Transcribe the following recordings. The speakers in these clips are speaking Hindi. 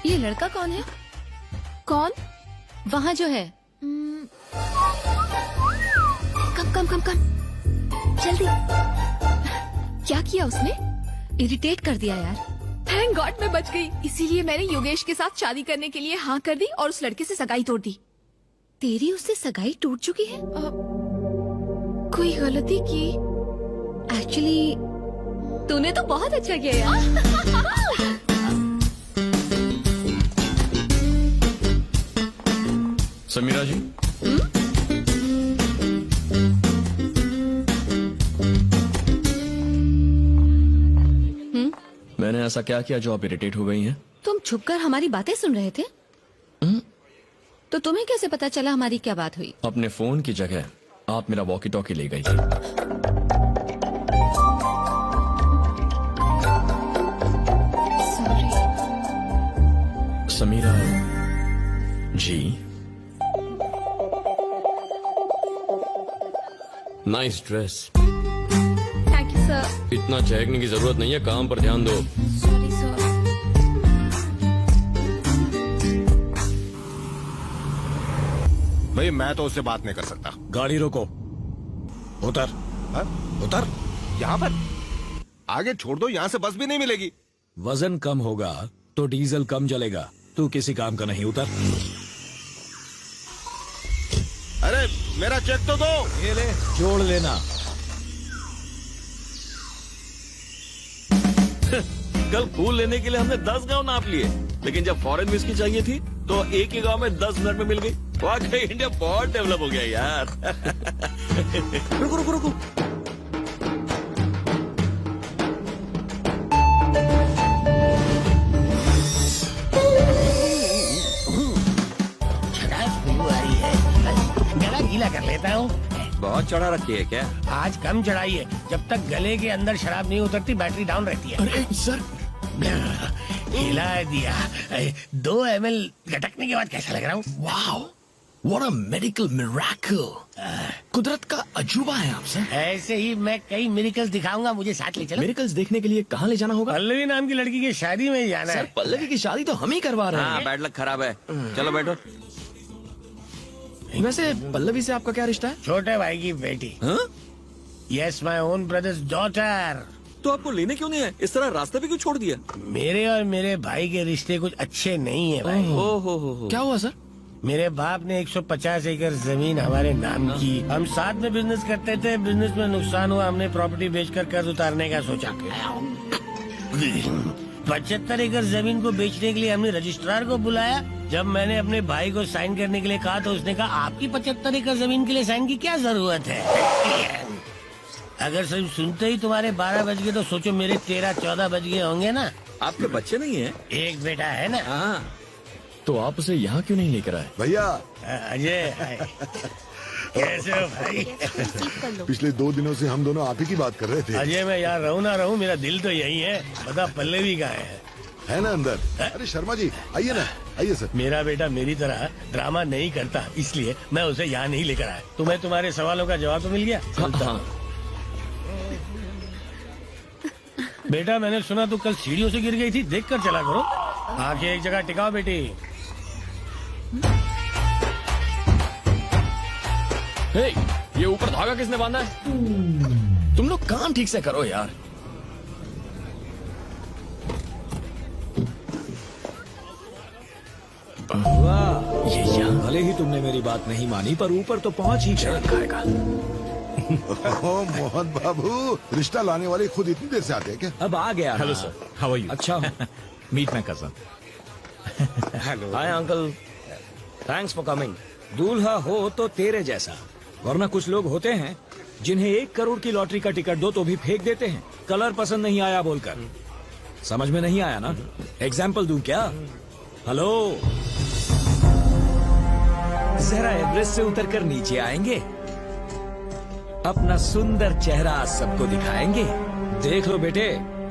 ये लड़का कौन है? कौन? वहाँ जो है। कम कम कम कम, जल्दी। क्या किया उसने? इरिटेट कर दिया यार। थैंक गॉड मैं बच गई। इसीलिए मैंने योगेश के साथ शादी करने के लिए हाँ कर दी और उस लड़के से सगाई तोड़ दी। तेरी उससे सगाई टूट चुकी है? कोई गलती की? एक्चुअली तूने तो बहुत अच्छा किया यार। समीरा जी, मैंने ऐसा क्या किया जो आप इरिटेट हो गई हैं? तुम छुपकर हमारी बातें सुन रहे थे? तो तुम्हें कैसे पता चला हमारी क्या बात हुई? अपने फोन की जगह आप मेरा वॉकी टॉकी ले गई थी। Sorry. Samira ji, nice dress. Thank you sir. इतना चहकने की जरूरत नहीं है, काम पर ध्यान दो। Sorry sir. भाई मैं तो उससे बात नहीं कर सकता। गाड़ी रोको, उतर। हाँ? उतर। यहाँ पर आगे छोड़ दो, यहाँ से बस भी नहीं मिलेगी। वजन कम होगा तो डीजल कम जलेगा। तू किसी काम का नहीं, उतर। अरे मेरा चेक तो दो। ये ले, जोड़ लेना। कल फूल लेने के लिए हमने 10 गांव नाप लिए, लेकिन जब फॉरेन विस्की चाहिए थी तो एक ही गांव में 10 मिनट में मिल गई। वाकई इंडिया बहुत डेवलप हो गया यार। रुको रुको रुको, गला गीला कर लेता हूँ। बहुत चढ़ा रखी है क्या? आज कम चढ़ाई है, जब तक गले के अंदर शराब नहीं उतरती बैटरी डाउन रहती है। अरे सर, हिला दिया। 2 ml लटकने के बाद कैसा लग रहा हूँ? Wow, what a medical miracle. कुदरत का अजूबा है आप सर। ऐसे ही मैं कई मिरेकल्स दिखाऊंगा, मुझे साथ ले चलो। मिरेकल्स देखने के लिए कहाँ ले जाना होगा? पल्लवी नाम की लड़की की शादी में जाना सर है। पल्लवी की शादी तो हम ही करवा रहे हैं। बैड लक खराब है, चलो बैठो। वैसे पल्लवी से आपका क्या रिश्ता है? छोटे भाई की बेटी। हाँ? Yes, my own brothers daughter. तो आपको लेने क्यों नहीं है? इस तरह रास्ते पे क्यों छोड़ दिया? मेरे और मेरे भाई के रिश्ते कुछ अच्छे नहीं है भाई। हो। क्या हुआ सर? मेरे बाप ने 150 एकड़ जमीन हमारे नाम की। हम साथ में बिजनेस करते थे, बिजनेस में नुकसान हुआ, हमने प्रॉपर्टी बेचकर कर्ज उतारने का सोचा। 75 एकड़ जमीन को बेचने के लिए हमने रजिस्ट्रार को बुलाया। जब मैंने अपने भाई को साइन करने के लिए कहा तो उसने कहा आपकी 75 एकड़ जमीन के लिए साइन की क्या जरूरत है। अगर सिर्फ सुनते ही तुम्हारे 12 बज गए तो सोचो मेरे 13-14 बज गए होंगे ना। आपके बच्चे नहीं है? एक बेटा है ना। हाँ, तो आप उसे यहाँ क्यों नहीं लेकर आए? भैया अजय, कैसे हो भाई? पिछले 2 दिनों से हम दोनों आप ही की बात कर रहे थे। अजय मैं यहाँ रहूँ ना रहूँ, मेरा दिल तो यही है। बता पल्लवी कहाँ है ना अंदर? अरे शर्मा जी आइए ना, आइए सर। मेरा बेटा मेरी तरह ड्रामा नहीं करता, इसलिए मैं उसे यहाँ नहीं लेकर आया। तुम्हें तुम्हारे सवालों का जवाब तो मिल गया? हाँ। बेटा मैंने सुना तू कल सीढ़ियों से गिर गई थी, देख कर चला करो। आंखें एक जगह टिकाओ बेटी। हे, ये ऊपर धागा किसने बांधा है? तुम लोग काम ठीक से करो यार। वाह, ये यहाँ भले ही तुमने मेरी बात नहीं मानी, पर ऊपर तो पहुँच ही खाएगा। ओ मोहन बाबू, रिश्ता लाने वाले खुद इतनी देर से आते हैं क्या? अब आ गया। Hello sir, how are you? अच्छा हूँ। Meet my cousin. Hello. Hi uncle, thanks for coming. दूल्हा हो तो तेरे जैसा, वरना कुछ लोग होते हैं जिन्हें 1 करोड़ की लॉटरी का टिकट दो तो भी फेंक देते हैं, कलर पसंद नहीं आया बोलकर। समझ में नहीं आया ना? एग्जाम्पल दूं क्या? हेलो, जरा एवरेस्ट से उतरकर नीचे आएंगे, अपना सुंदर चेहरा सबको दिखाएंगे। देख लो बेटे,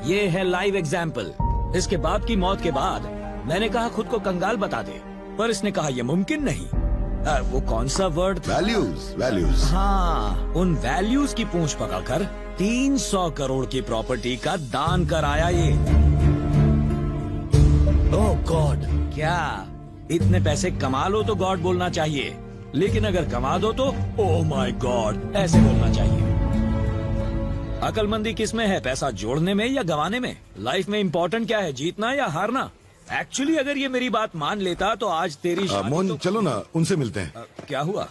ये है लाइव एग्जाम्पल। इसके बाप की मौत के बाद मैंने कहा खुद को कंगाल बता दे, पर इसने कहा यह मुमकिन नहीं। वो कौन सा वर्ड था? वैल्यूज। हाँ, उन वैल्यूज की पूंछ पकड़कर 300 करोड़ की प्रॉपर्टी का दान कराया ये। ओह क्या? इतने पैसे कमा लो तो गॉड बोलना चाहिए, लेकिन अगर कमा दो तो ओह माय गॉड ऐसे बोलना चाहिए। अकलमंदी किस में है, पैसा जोड़ने में या गंवाने में? लाइफ में इम्पोर्टेंट क्या है, जीतना या हारना? एक्चुअली अगर ये मेरी बात मान लेता तो आज तेरी शादी मोहन तो... चलो ना, उनसे मिलते हैं। क्या हुआ?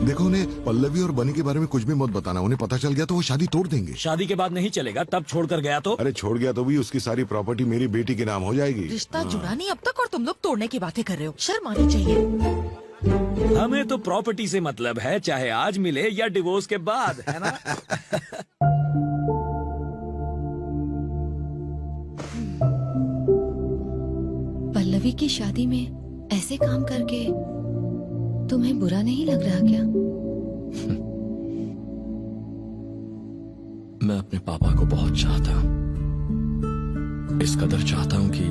देखो, उन्हें पल्लवी और बनी के बारे में कुछ भी मत बताना। उन्हें पता चल गया तो वो शादी तोड़ देंगे। शादी के बाद नहीं चलेगा, तब छोड़कर गया तो? अरे छोड़ गया तो भी उसकी सारी प्रॉपर्टी मेरी बेटी के नाम हो जाएगी। रिश्ता जुड़ा नहीं अब तक और तुम लोग तोड़ने की बातें कर रहे हो। शर्म आनी चाहिए। हमें तो प्रॉपर्टी से मतलब है, चाहे आज मिले या डिवोर्स के बाद, है ना? पल्लवी की शादी में ऐसे काम करके तुम्हें बुरा नहीं लग रहा क्या? मैं अपने पापा को बहुत चाहता हूँ, इस कदर चाहता हूँ कि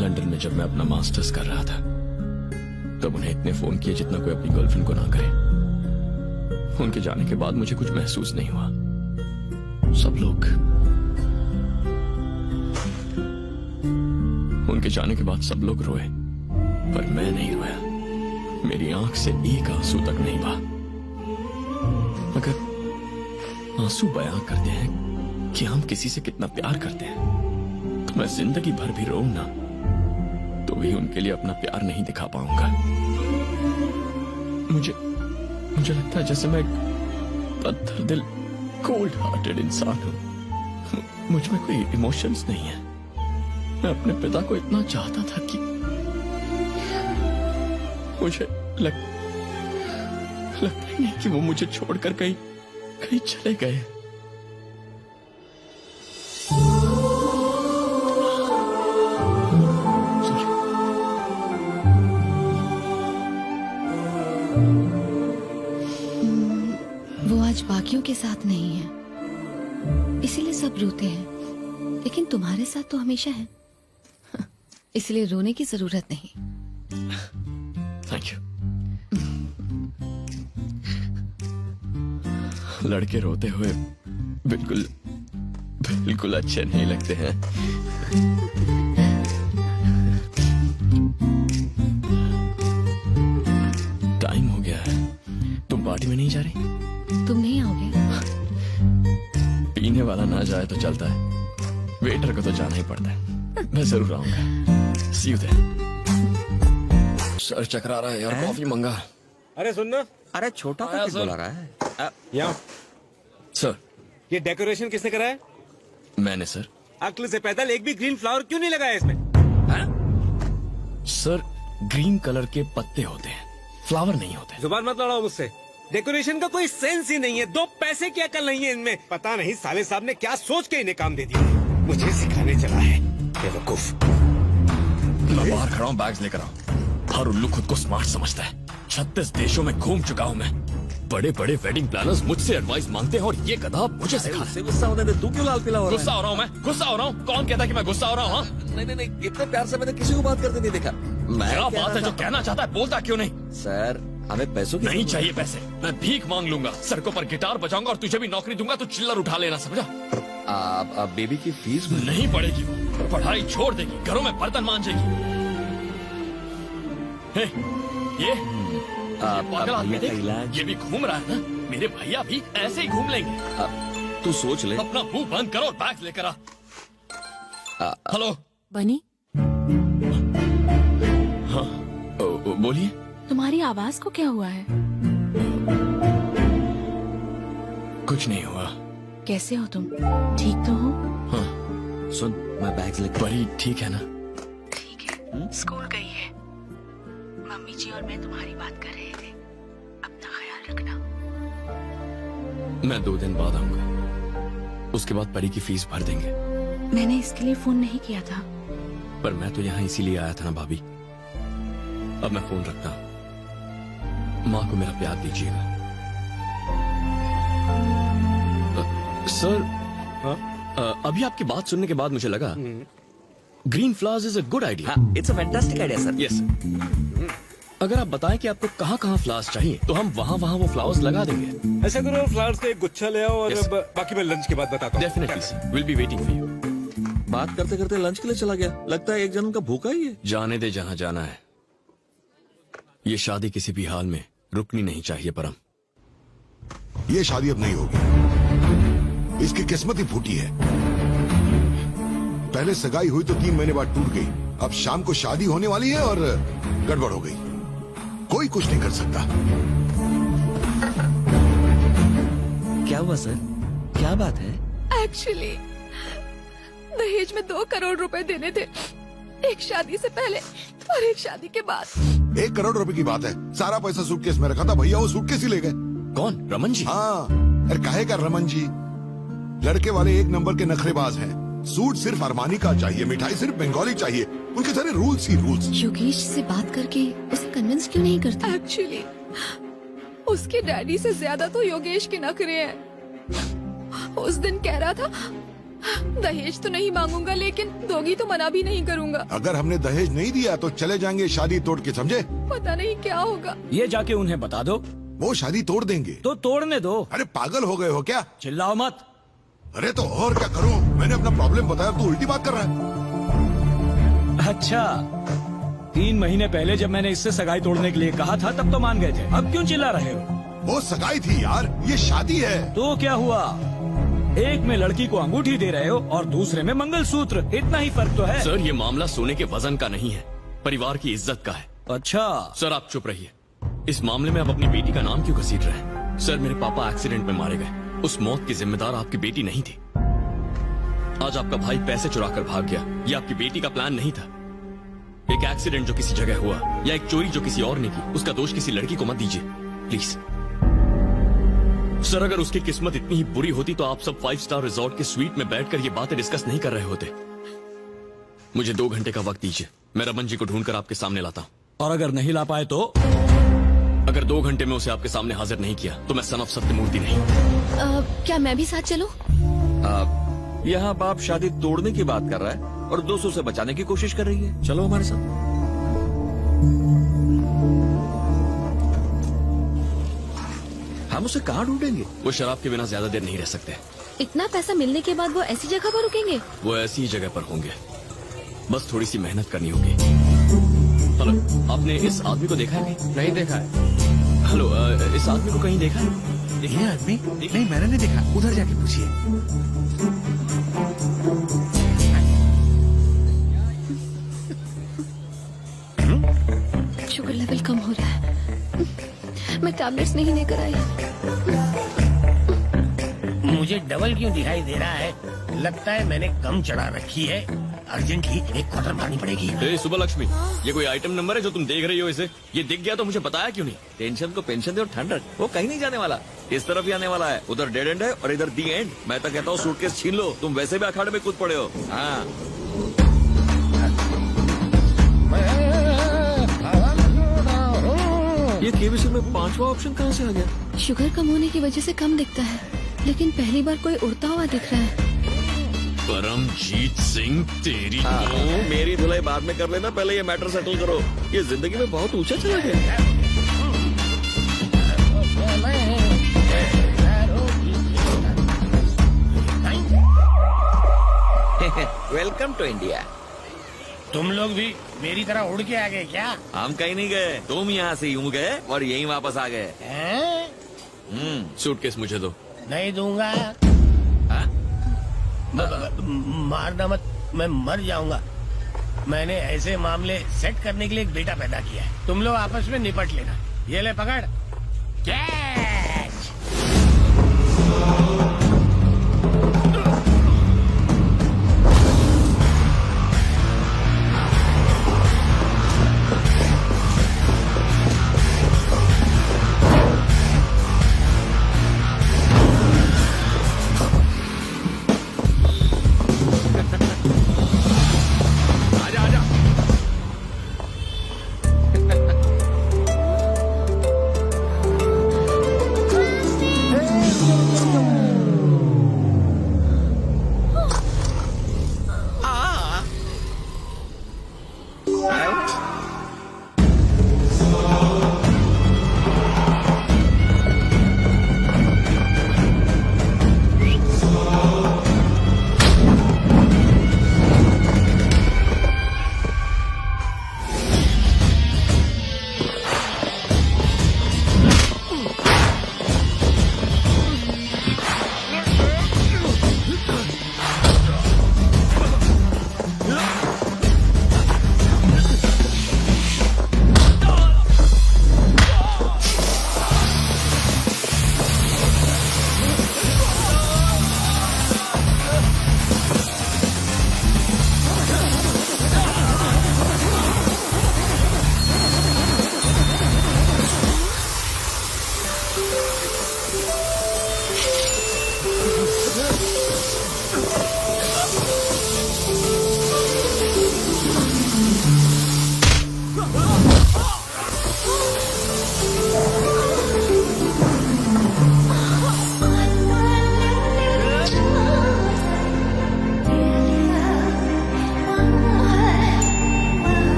लंदन में जब मैं अपना मास्टर्स कर रहा था तब उन्हें इतने फोन किए जितना कोई अपनी गर्लफ्रेंड को ना करे। उनके जाने के बाद मुझे कुछ महसूस नहीं हुआ। सब लोग उनके जाने के बाद सब लोग रोए, पर मैं नहीं रोया। मेरी आंख से एक आंसू तक नहीं बहा। अगर आंसू बयां करते हैं कि हम किसी से कितना प्यार करते हैं, तो मैं जिंदगी भर भी रोऊं ना तो भी उनके लिए अपना प्यार नहीं दिखा पाऊंगा। मुझे लगता है जैसे मैं एक पत्थर दिल कोल्ड हार्टेड इंसान हूं। मुझ में कोई इमोशंस नहीं है। मैं अपने पिता को इतना चाहता था कि मुझे लगता ही नहीं कि वो मुझे छोड़कर कहीं चले गए। वो आज बाकियों के साथ नहीं है, इसीलिए सब रोते हैं, लेकिन तुम्हारे साथ तो हमेशा है, इसलिए रोने की जरूरत नहीं। Thank you. लड़के रोते हुए बिल्कुल अच्छे नहीं लगते हैं। टाइम हो गया है, तुम पार्टी में नहीं जा रही? तुम नहीं आओगे? पीने वाला ना जाए तो चलता है, वेटर को तो जाना ही पड़ता है। मैं जरूर आऊंगा। सी यू देयर। सर चकरा रहा है यार, कॉफी मंगा। अरे सुनना, अरे छोटा सा बुला रहा है। यहाँ सर ये डेकोरेशन किसने करा है? मैंने सर। अक्ल से पैदल एक भी ग्रीन फ्लावर क्यों नहीं लगाया इसमें? सर ग्रीन कलर के पत्ते होते हैं, फ्लावर नहीं होते। जुबान मत लड़ाओ मुझसे। डेकोरेशन का कोई सेंस ही नहीं है, 2 पैसे की अकल नहीं है इनमें। पता नहीं साले साहब ने क्या सोच के इन्हें काम दे दिया। मुझे सिखाने चला है बेवकूफ। मैं बाहर खड़ा हूँ, बैग्स लेकर आओ। हर उल्लू खुद को स्मार्ट समझता है। 36 देशों में घूम चुका हूँ मैं। बड़े बड़े वेडिंग प्लानर्स मुझसे एडवाइस मांगते हैं और ये गधा मुझे सिखाता है। गुस्सा होने दे, तू क्यों लाल पीला हो रहा है? गुस्सा हो रहा हूँ मैं, गुस्सा हो रहा हूँ। कौन कहता है कि मैं गुस्सा हो रहा हूँ? नहीं, इतने प्यार से मैंने किसी को बात करते नहीं देखा। क्या बात है, जो कहना चाहता है बोलता क्यों नहीं? सर हमें पैसों की नहीं चाहिए पैसे, मैं भीख मांग लूंगा, सड़कों पर गिटार बजाऊंगा और तुझे भी नौकरी दूंगा। तू चिल्लर उठा लेना, समझा? आप बेबी की फीस नहीं पड़ेगी, वो पढ़ाई छोड़ देगी, घरों में बर्तन मांजेगी। हे, ये पागल आदमी देख, ये भी घूम रहा है ना। मेरे भैया भी ऐसे ही घूम लेंगे। तू सोच ले। अपना मुंह बंद करो और बैग लेकर आ। हेलो बनी, हाँ बोलिए। तुम्हारी आवाज को क्या हुआ है? कुछ नहीं हुआ। कैसे हो तुम? ठीक तो हो? हाँ सुन, मैं बैग्स लेकर। बड़ी ठीक है ना? ठीक है। स्कूल गई है। मम्मी जी और मैं तुम्हारी बात कर रहे थे। अपना ख्याल रखना। मैं 2 दिन बाद आऊंगा, उसके बाद परी की फीस भर देंगे। मैंने इसके लिए फोन नहीं किया था। पर मैं तो यहाँ इसीलिए आया था ना भाभी। अब मैं फोन रखता हूँ। माँ को मेरा प्यार दीजिएगा। सर अभी आपकी बात सुनने के बाद मुझे लगा green flowers is a good idea. It's a fantastic idea sir. Yes. अगर आप बताएं कि आपको कहाँ कहाँ फ्लावर्स चाहिए तो हम वहाँ वहाँ वो फ्लावर्स लगा देंगे। ऐसा करो फ्लावर्स का एक गुच्छा ले आओ और Yes. बाकी मैं लंच के बाद बताता हूँ। Definitely will be waiting for you. बात करते करते लंच के लिए चला गया। लगता है एक जन्म का भूखा ही है। जाने दे जहाँ जाना है। ये शादी किसी भी हाल में रुकनी नहीं चाहिए परम। ये शादी अब नहीं होगी, इसकी किस्मत ही फूटी है। पहले सगाई हुई तो 3 महीने बाद टूट गई, अब शाम को शादी होने वाली है और गड़बड़ हो गई। कोई कुछ नहीं कर सकता। क्या हुआ सर, क्या बात है? एक्चुअली दहेज में 2 करोड़ रुपए देने थे, एक शादी से पहले और एक शादी के बाद। 1 करोड़ रुपए की बात है। सारा पैसा सूटकेस में रखा था, भैया वो सूटकेस ही ले गए। कौन? रमन जी? हाँ, अरे काहे का रमन जी, लड़के वाले 1 नंबर के नखरेबाज हैं। सूट सिर्फ अरमानी का चाहिए, मिठाई सिर्फ बंगाली चाहिए, उनके सारे रूल्स ही रूल्स। योगेश से बात करके उसे कन्विंस क्यों नहीं करता? एक्चुअली उसके डैडी से ज्यादा तो योगेश के नखरे हैं। उस दिन कह रहा था दहेज तो नहीं मांगूंगा, लेकिन दोगी तो मना भी नहीं करूंगा। अगर हमने दहेज नहीं दिया तो चले जाएंगे शादी तोड़ के, समझे? पता नहीं क्या होगा। ये जाके उन्हें बता दो। वो शादी तोड़ देंगे। तो तोड़ने दो। अरे पागल हो गए हो क्या? चिल्लाओ मत। अरे तो और क्या करूं? मैंने अपना प्रॉब्लम बताया, तू उल्टी बात कर रहा है। अच्छा, 3 महीने पहले जब मैंने इससे सगाई तोड़ने के लिए कहा था तब तो मान गए थे, अब क्यों चिल्ला रहे हो? वो सगाई थी यार, ये शादी है। तो क्या हुआ? एक में लड़की को अंगूठी दे रहे हो और दूसरे में मंगलसूत्र, इतना ही फर्क तो है। सर ये मामला सोने के वजन का नहीं है, परिवार की इज्जत का है। अच्छा सर आप चुप रहिए। इस मामले में आप अपनी बेटी का नाम क्यों घसीट रहे हैं? सर मेरे पापा एक्सीडेंट में मारे गए, उस मौत की जिम्मेदार आपकी बेटी नहीं थी। आज आपका भाई पैसे चुरा कर भाग गया, ये आपकी बेटी का प्लान नहीं था। एक एक्सीडेंट जो किसी जगह हुआ या एक चोरी जो किसी और ने की, उसका दोष किसी लड़की को मत दीजिए प्लीज। सर अगर उसकी किस्मत इतनी ही बुरी होती तो आप सब 5 स्टार रिजॉर्ट के स्वीट में बैठकर ये बातें डिस्कस नहीं कर रहे होते। मुझे 2 घंटे का वक्त दीजिए, मैं रमन जी को ढूंढकर आपके सामने लाता हूँ। और अगर नहीं ला पाए तो? अगर 2 घंटे में उसे आपके सामने हाजिर नहीं किया तो मैं सन ऑफ सत्यमूर्ति नहीं। क्या मैं भी साथ चलूं? यहाँ बाप शादी तोड़ने की बात कर रहा है और 200 से बचाने की कोशिश कर रही है। चलो हमारे साथ। हम उसे कहाँ ढूंढेंगे? वो शराब के बिना ज्यादा देर नहीं रह सकते। इतना पैसा मिलने के बाद वो ऐसी जगह पर रुकेंगे? वो ऐसी ही जगह पर होंगे, बस थोड़ी सी मेहनत करनी होगी। हेलो, आपने इस आदमी को देखा है? नहीं देखा है। हेलो, इस आदमी को कहीं देखा है? ये आदमी? नहीं मैंने नहीं देखा, उधर जाके पूछिए। शुगर लेवल कम हो रहा है, मैं टैबलेट्स नहीं लेकर आई। मुझे डबल क्यों दिखाई दे रहा है? लगता है मैंने कम चढ़ा रखी है, अर्जेंटली एक क्वार्टर मारनी पड़ेगी। सुबह लक्ष्मी, ये कोई आइटम नंबर है जो तुम देख रही हो? इसे ये दिख गया तो मुझे बताया क्यों नहीं? टेंशन को पेंशन दे और ठंड रख, वो कहीं नहीं जाने वाला, इस तरफ ही आने वाला है। उधर डेड एंड है और इधर दी एंड। मैं तो कहता हूँ सूटकेस छीन लो, तुम वैसे भी अखाड़े में कूद पड़े हो। हाँ ये केबीसी में 5वां ऑप्शन कहाँ से आ गया? शुगर कम होने की वजह से कम दिखता है, लेकिन पहली बार कोई उड़ता हुआ दिख रहा है। परमजीत सिंह तेरी तो मेरी धुलाई बाद में कर लेना, पहले ये मैटर सेटल करो। ये जिंदगी में बहुत ऊंचा चला गया। Welcome to India. तुम लोग भी मेरी तरह उड़ के आ गए क्या? हम कहीं नहीं गए, तुम यहाँ से यूं गए और यहीं वापस आ गए। हैं? सूटकेस मुझे दो। नहीं दूंगा। मारना मत, मैं मर जाऊंगा। मैंने ऐसे मामले सेट करने के लिए एक बेटा पैदा किया है, तुम लोग आपस में निपट लेना। ये ले पकड़, कैच।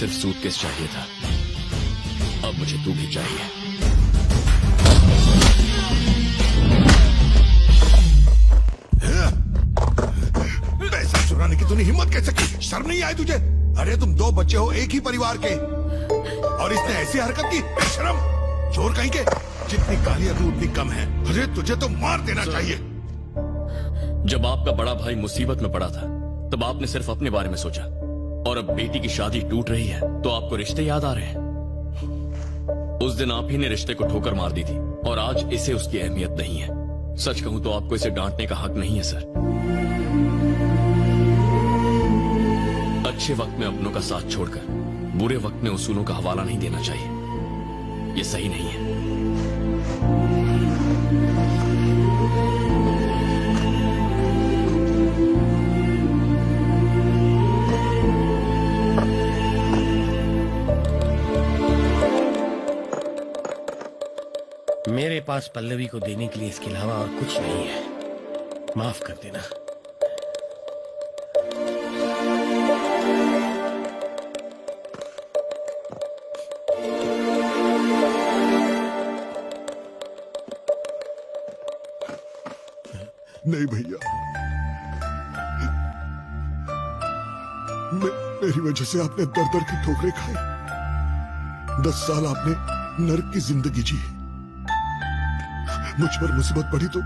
सिर्फ सूटकेस चाहिए था, अब मुझे तू भी चाहिए। पैसा चुराने की तूने हिम्मत कैसे की? शर्म नहीं आई तुझे? अरे तुम 2 बच्चे हो एक ही परिवार के, और इसने ऐसी हरकत की? बेशरम चोर कहीं के। जितनी गालियां तू उतनी कम है। अरे तुझे तो मार देना चाहिए। जब आपका बड़ा भाई मुसीबत में पड़ा था तब आपने सिर्फ अपने बारे में सोचा, और अब बेटी की शादी टूट रही है तो आपको रिश्ते याद आ रहे हैं। उस दिन आप ही ने रिश्ते को ठोकर मार दी थी, और आज इसे उसकी अहमियत नहीं है। सच कहूं तो आपको इसे डांटने का हक नहीं है सर। अच्छे वक्त में अपनों का साथ छोड़कर बुरे वक्त में उसूलों का हवाला नहीं देना चाहिए, ये सही नहीं है। मेरे पास पल्लवी को देने के लिए इसके अलावा और कुछ नहीं है। माफ कर देना। नहीं भैया, मेरी वजह से आपने दर दर की ठोकरें खाई। 10 साल आपने नर्क की जिंदगी जी। मुझ पर मुसीबत पड़ी तो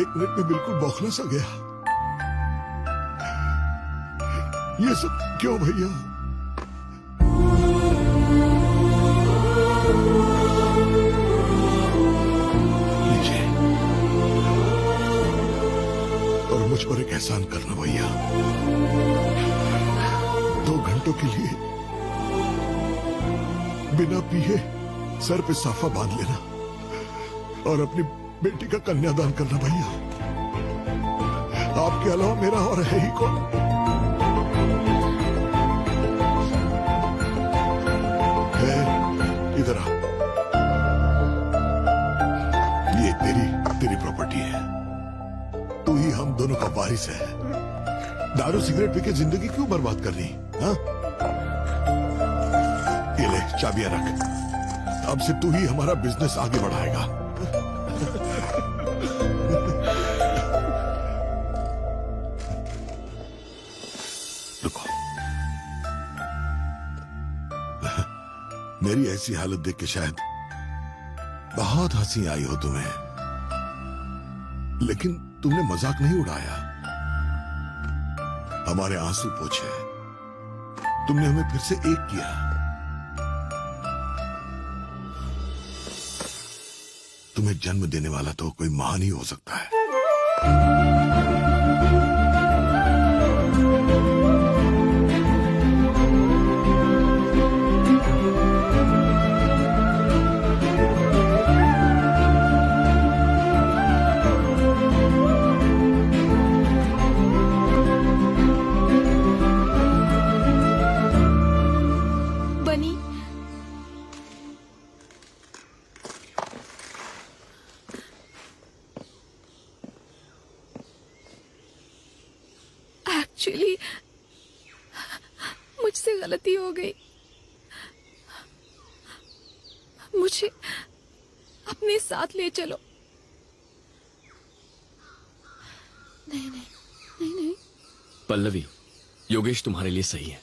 1 मिनट में बिल्कुल बौखला सा गया। ये सब क्यों भैया? लीजिए, और मुझ पर एक एहसान करना भैया। 2 घंटों के लिए बिना पिए सर पे साफा बांध लेना और अपनी बेटी का कन्यादान करना भैया। आपके अलावा मेरा और है ही कौन? है, इधर आ। ये तेरी प्रॉपर्टी है। तू ही हम दोनों का वारिस है। दारू सिगरेट पी के जिंदगी क्यों बर्बाद करनी? हाँ? ये ले, चाबियां रख। अब से तू ही हमारा बिजनेस आगे बढ़ाएगा। रुको। मेरी ऐसी हालत देख के शायद बहुत हंसी आई हो तुम्हें, लेकिन तुमने मजाक नहीं उड़ाया। हमारे आंसू पोंछे, तुमने हमें फिर से एक किया। तुम्हें जन्म देने वाला तो कोई महान ही हो सकता है। बनी, एक्चुअली मुझसे गलती हो गई। मुझे अपने साथ ले चलो। नहीं नहीं नहीं नहीं। पल्लवी, योगेश तुम्हारे लिए सही है।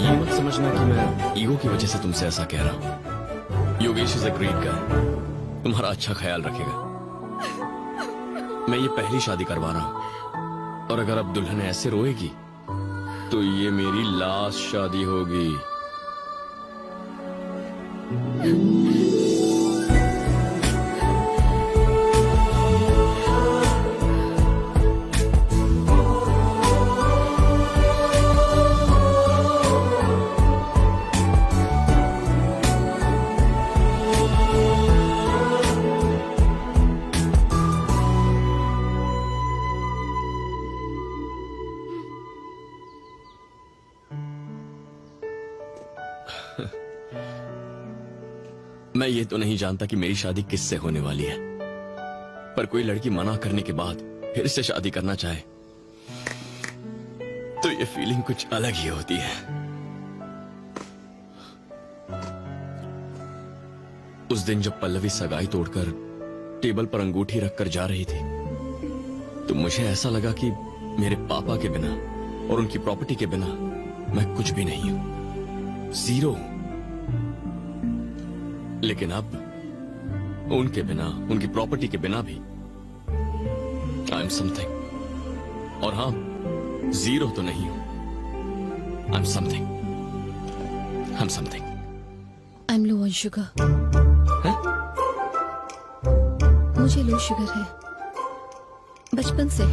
ये मत समझना कि मैं ईगो की वजह से तुमसे ऐसा कह रहा हूं। Yogesh is a great guy, तुम्हारा अच्छा ख्याल रखेगा। मैं ये पहली शादी करवा रहा हूं, और अगर अब दुल्हन ऐसे रोएगी तो ये मेरी लास्ट शादी होगी। मैं ये तो नहीं जानता कि मेरी शादी किससे होने वाली है, पर कोई लड़की मना करने के बाद फिर से शादी करना चाहे तो ये फीलिंग कुछ अलग ही होती है। उस दिन जब पल्लवी सगाई तोड़कर टेबल पर अंगूठी रखकर जा रही थी तो मुझे ऐसा लगा कि मेरे पापा के बिना और उनकी प्रॉपर्टी के बिना मैं कुछ भी नहीं हूं, जीरो हूं। लेकिन अब उनके बिना, उनकी प्रॉपर्टी के बिना भी आई एम समथिंग। और हाँ, जीरो तो नहीं हूं, I am something, I am something. I am low on sugar. मुझे लो शुगर है बचपन से,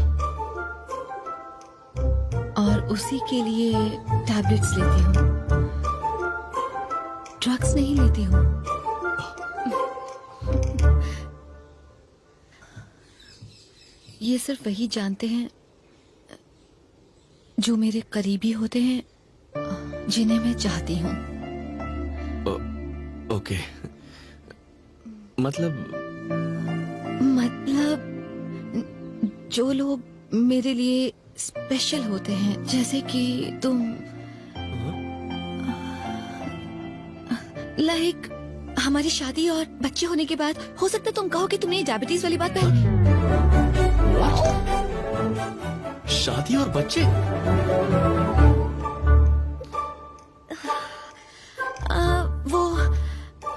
और उसी के लिए टैबलेट्स लेती हूँ, ड्रग्स नहीं लेती हूँ। ये सिर्फ वही जानते हैं जो मेरे करीबी होते हैं, जिन्हें मैं चाहती हूँ। ओके, मतलब जो लोग मेरे लिए स्पेशल होते हैं, जैसे कि तुम, लाइक हमारी शादी और बच्चे होने के बाद हो सकता है तुम कहो कि तुमने ये डायबिटीज वाली बात पहले। शादी और बच्चे?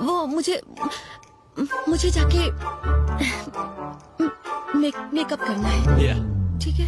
वो मुझे जाके मेकअप करना है, या ठीक है?